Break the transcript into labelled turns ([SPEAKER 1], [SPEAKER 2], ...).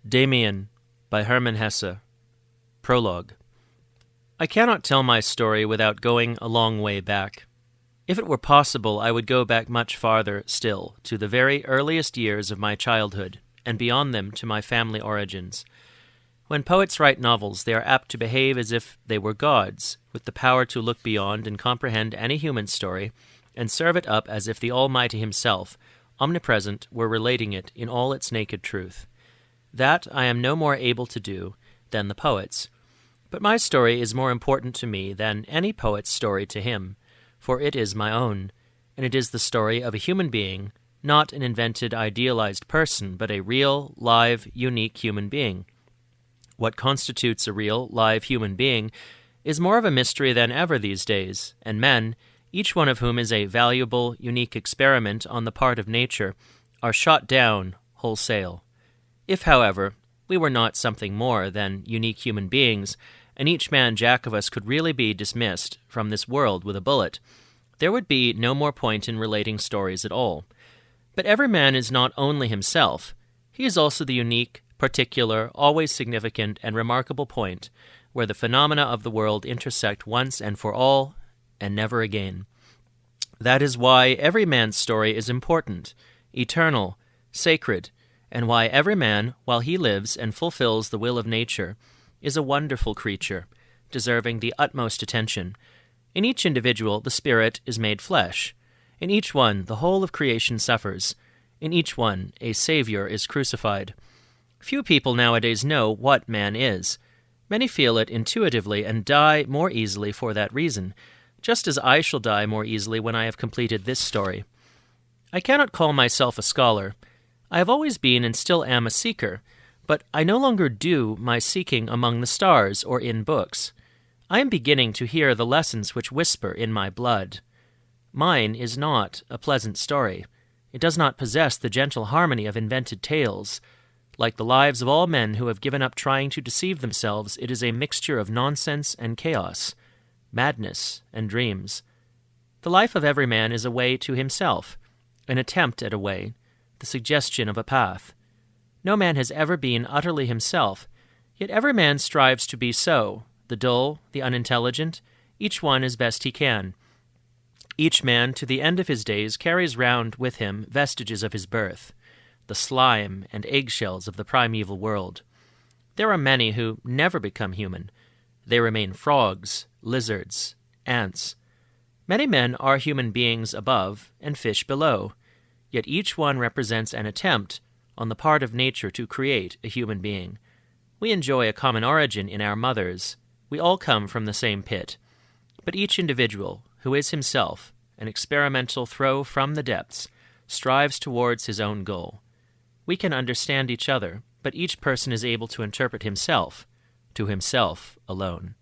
[SPEAKER 1] Demian by Hermann Hesse. Prologue. I cannot tell my story without going a long way back. If it were possible, I would go back much farther still, to the very earliest years of my childhood, and beyond them to my family origins. When poets write novels, they are apt to behave as if they were gods, with the power to look beyond and comprehend any human story, and serve it up as if the Almighty himself, omnipresent, were relating it in all its naked truth. That I am no more able to do than the poets. But my story is more important to me than any poet's story to him, for it is my own, and it is the story of a human being, not an invented, idealized person, but a real, live, unique human being. What constitutes a real, live human being is more of a mystery than ever these days, and men, each one of whom is a valuable, unique experiment on the part of nature, are shot down wholesale. If, however, we were not something more than unique human beings, and each man jack of us could really be dismissed from this world with a bullet, there would be no more point in relating stories at all. But every man is not only himself, he is also the unique, particular, always significant, and remarkable point where the phenomena of the world intersect once and for all, and never again. That is why every man's story is important, eternal, sacred, and why every man, while he lives and fulfills the will of nature, is a wonderful creature, deserving the utmost attention. In each individual, the spirit is made flesh. In each one, the whole of creation suffers. In each one, a Savior is crucified. Few people nowadays know what man is. Many feel it intuitively and die more easily for that reason, just as I shall die more easily when I have completed this story. I cannot call myself a scholar. I have always been and still am a seeker, but I no longer do my seeking among the stars or in books. I am beginning to hear the lessons which whisper in my blood. Mine is not a pleasant story. It does not possess the gentle harmony of invented tales. Like the lives of all men who have given up trying to deceive themselves, it is a mixture of nonsense and chaos, madness and dreams. The life of every man is a way to himself, an attempt at a way, the suggestion of a path. No man has ever been utterly himself, yet every man strives to be so, the dull, the unintelligent, each one as best he can. Each man, to the end of his days, carries round with him vestiges of his birth, the slime and eggshells of the primeval world. There are many who never become human. They remain frogs, lizards, ants. Many men are human beings above and fish below, yet each one represents an attempt on the part of nature to create a human being. We enjoy a common origin in our mothers. We all come from the same pit. But each individual, who is himself an experimental throw from the depths, strives towards his own goal. We can understand each other, but each person is able to interpret himself, to himself alone.